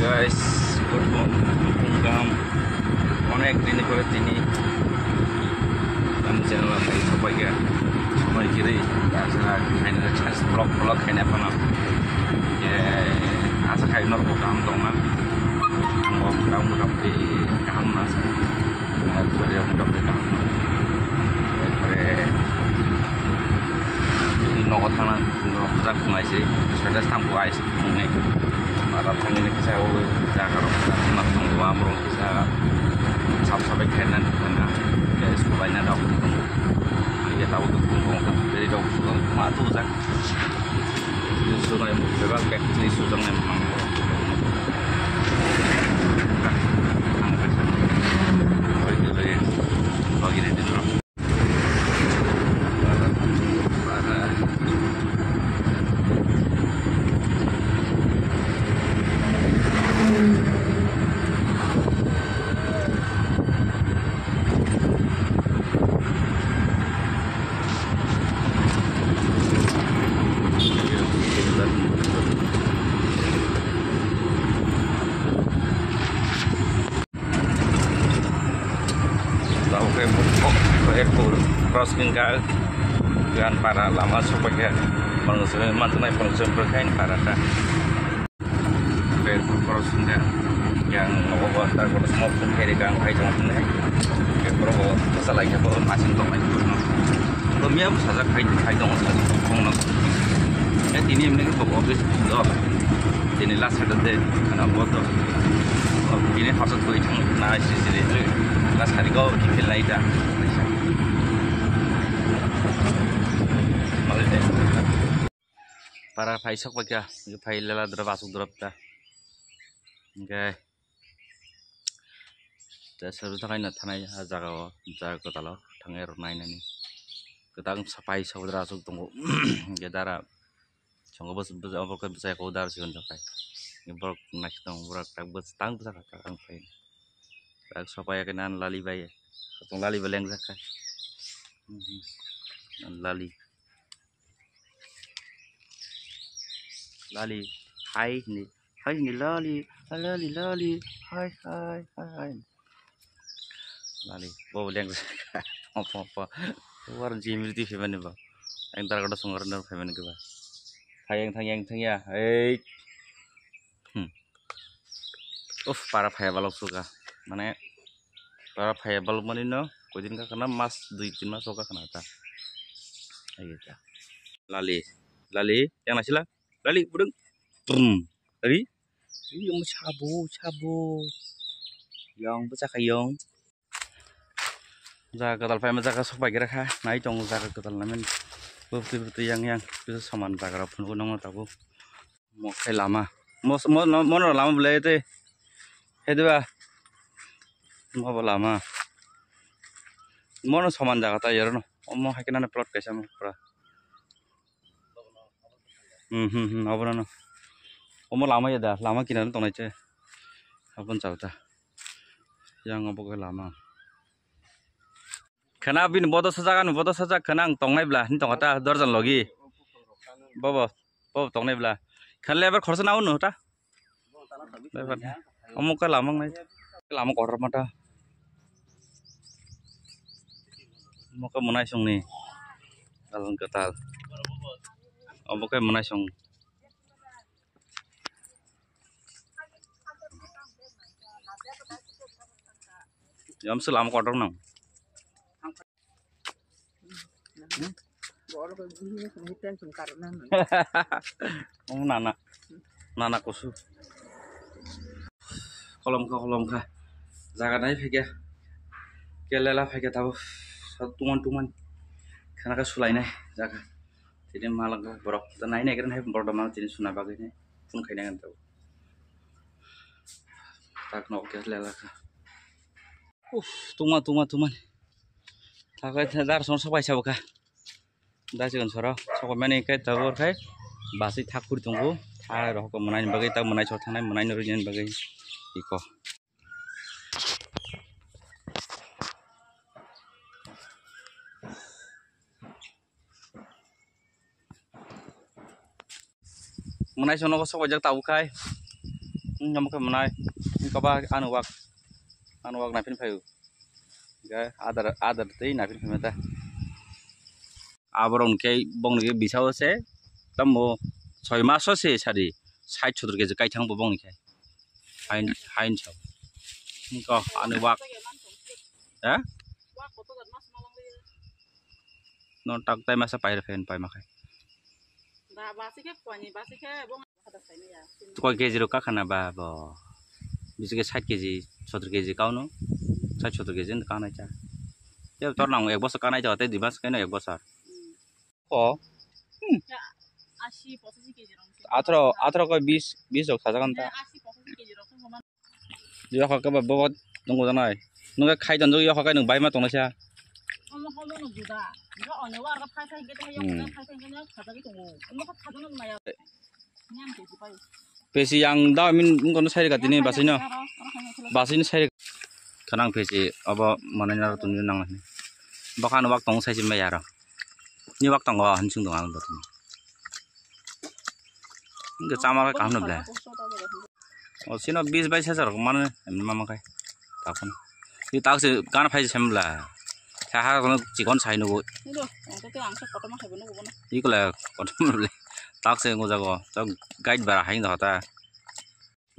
guys, good morning. অনেক দিন করে তিনি kami channel apa itu bagian semua kiri asal kain chance blog kain apa nam ya asal kain nor bukan dong nam mau mudah di kaham nasa yang mudah di kaham pada ini nokot tangan nokot kumai sih sudah sampai ais ini para pengen kisah jaga nak tunggu amrung kisah sampai kainan karena ya semuanya dok ya tahu tuh kumpul jadi dok suka matu kan sudah yang bebas kayak ini sudah memang bagi di dulu crossing dengan para lama supaya manusia mantunai manusia berkain para dah crossing yang ngobot kalau semua pun kiri gang kai jangan tunai ke bro masalah lagi apa masing tong lagi belum ya saja kai dong kong ini ini kok obis ini last ada deh karena buat ini harus tuh itu nah sih last hari kau di lain dah para faisok baga failala drop asuk drop ta okay da saru takai na thanai jaga ko talo thangai ronai nani ketang sapai saudara asuk tunggu gedara songo bos bos apa ko bisa ko dar sigon jakai ngebor next tong burak tak bos tang bisa kata kang fain tak sapai kenan lali bae tung lali beleng zakai lali lali hai ni lali hai lali bo leng apa war jimil ti femen ba ang tar kada songar nar femen ke ba thang ya para phaya balok suka mane para phaya balok manino kodin ka kana mas 2-3 mas oka kana ta aita lali yang nasila lali budeng lali yung sabu yang baca kayong jaga ketal fai jaga sok bagi rakha nai tong jaga ketal namen betul yang bisa saman jaga pun nong tabu mau kai lama mau lama beli itu itu ba mau lama mau saman jaga ta yaro no mau hakinan plot kaisa mau pura apa no mau lama ya dah lama kinan tong aja apa cauta yang apa ke lama karena bin bodoh saja kenang tong naik belah ni tong kata dorjan logi bobo tong naik belah kan lebar khorsa naun no ta lebar kamu ke lama kotor mata mau ke munai song nih dalam ketal kamu ke munai song jam selam kotor nang nana kusu kolom ka jaga nai phege kelela phege tahu tuman karena ka sulai nai jaga jadi malang ka borok nai kan hai borok mal jadi suna bagai nai pun khaina kan tahu tak nok ke lela ka tuman takai dar son sabai sabuka दा सिगन सर सको माने kai tabor kai basi thakur tunggu thai rok manai bagai ta manai chor thanai manai norijen bagai iko manai sono ko soko jak tau kai Nyam ke menai. Kau bah anu wak napin payu. Ga adar tei napin pemeta. Aborong ke bong ni bisa se. Tamo 6 মাস se sari 60 chodur ke kai thang bong ni ke. Hain chau. Ko anu wak. Ha? No tak tai masa pai fen pai makai. Kau keji ro kakana ba bo. Bisa ke 60 kg 70 kg kau no. 60 kg jen kana cha. Ya tor nang 1 বছর কানাই যাওয়াতে 2 মাস কেন 1 বছর ও 80 85 কেজি রকম 18 কয় 20 হোক সাজা কান্তা 80 85 কেজি রকম সমান ইয়া খাকা বা বহুত দঙ্গ জানাই নগে খাই দন ইয়া খাকা নং বাইমা তংনাইছা অন্য হলো ন দুদা ইয়া অনেক আর ফাই ফাই গেতে ইয়া ফাই ফাই গেনে খাজা কি দङ অন্য খাজা ন মায়া নিয়াম কেজি পাই পেসি yang da min ngono sai ga tini basino basino sai kanang pesi aba mananya tun nang ni bakan wak tong sai jima yara ni wak tong wa hansung dong ang dotni nge chama ka kam nabla o sino 20 22 হাজার মানে মামা kai takon ni takse gan phai semla ta ha kono chikon sai no নিদো অন্তত আংশ কটমা খাইব ন গবনা ikla kotom nabla takse ngojago ta guide bara hain dota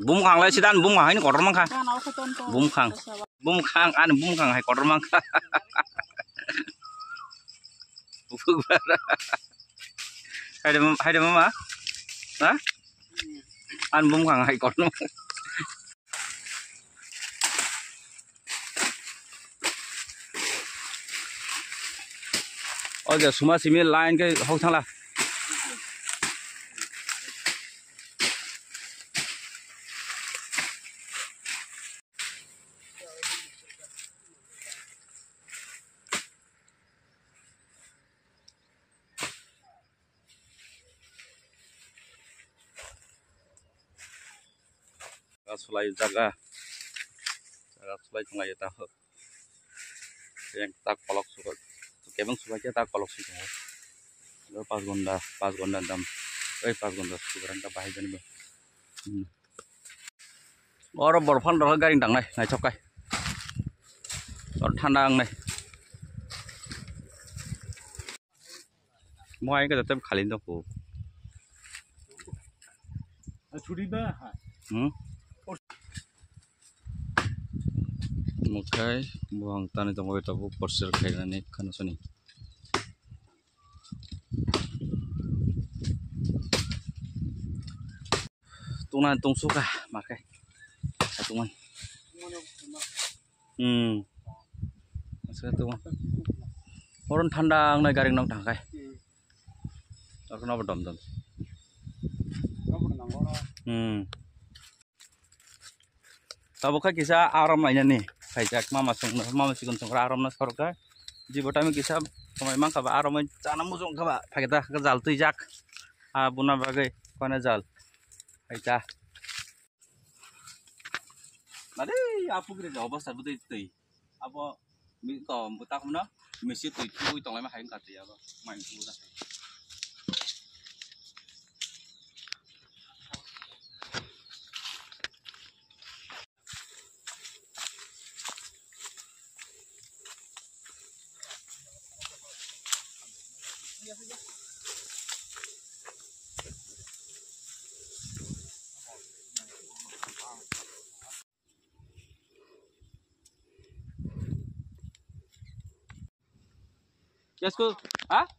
bum khang lai sidan bum hain kotor mang kha bum khang an bum khang hai kotor mang kha hai de mama ha an bum khang hai kotor mang oh giờ suma simi line cái hậu thang là sulai jaga sulai tengah ya tahu yang tak kolok suka kebang suka aja tak kolok sih lo pas gonda dam 5 gonda sukaran tak bahaya nih bang orang berfan dah garing dang nih naik cokai orang tandang nih mau aja tetap kalian tuh po Mukai buang tani tunggu itu bu porsir kayak ini kan sini. Tungan tung suka makai. Tungan. Masih tungan. Orang tandang naik garing nong tangkai. Aku napa dom. Tahu kan kisah aram aja nih. Kayak mama sikun sung aram nas korka. Jadi botami kisah pemain mang kaba aram cana musung kaba. Pakai dah kezal tuh jak. Buna bagai kona jal. Kayak. Nade apa kira jawab besar betul itu. Apa minta butak mana? Mesti tuh itu lama hayang kata ya apa. Main butak. Yes, cool. Ah?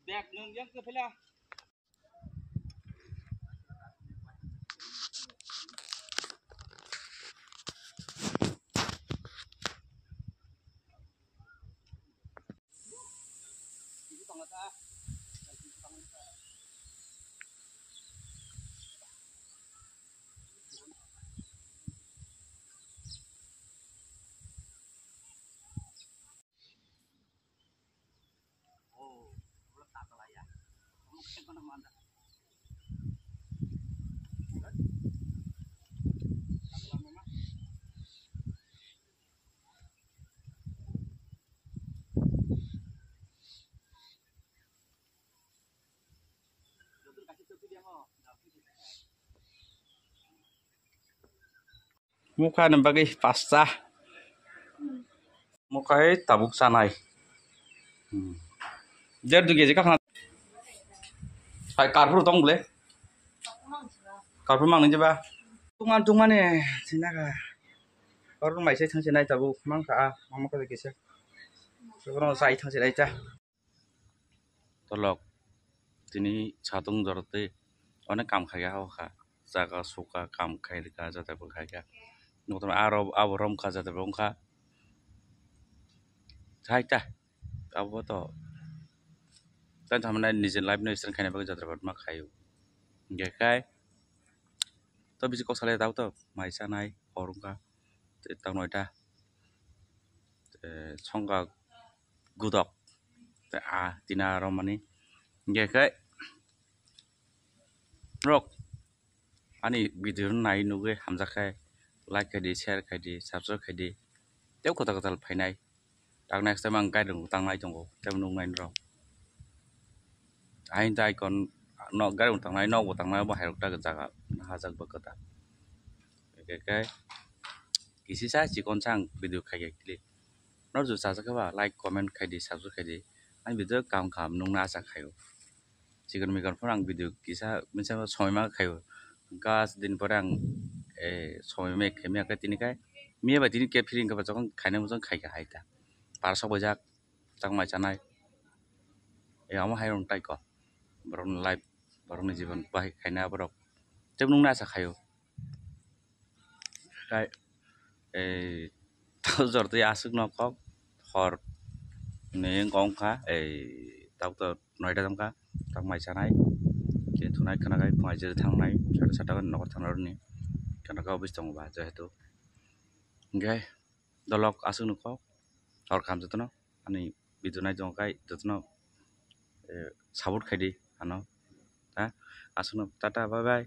Đẹp nhưng nhá cứ phải là muka nembagi pasta muka tabuk sanai jar du geje ka hai karpur tong ble karpur mang ni ba tungan ne sina ka karpur mai sai thang sinai tabuk mang ka mang ka gese so sai thang sinai ta tolok tini chatung jorte অনেক কাম খাইয়া হওয়া জাগা সুকা কাম খাইকা যাতে খাইকা নতুন আরব আবরম খা যাতে বংখা খাইতা আবো তো তাই থামনা নিজে লাইফ নো স্টাইল খাইনা বাকি যাতে মা খাইও গেখাই তো বিজি কসালে দাও তো মাইসা নাই হরংকা তাও নয়টা সংগা গুদক তিনা রমানি গেখাই rock ani video nai nuge hamja khai like khai di share khai di subscribe khai di teu kota kota phainai tak next time ang kai dung tang nai tongo tem nung nai ro ai dai kon no gai dung tang nai no bo tang nai bo hai ta ga jaga ha jak ba kota ke kisi sa chi kon sang video khai ge kli no ju sa ka ba like comment khai di subscribe khai di ai video kam kham nung na sa khai chigon mi kon phang video kisa minsa soi ma khai gas din porang soi me khemia ka tini kai mie ba tini ke feeling ka ba jong khaina mo jong khai ka haita par so bajak jang mai chanai amo hai rong tai ko boron life boron জীবন bai khaina borok tem nung na sa khayo kai tao jor tu asuk no kok hor ne ngong kha tao to noida jong ka jang mai chanai ke thunai khana kai phai je thangnai sata sata no thangnar ni kana ka obis tong ba jehetu ngai dolok asuk no kok hor kham jatno ani bidunai jong kai jatno sabut khai di ano ta asuk no tata bye bye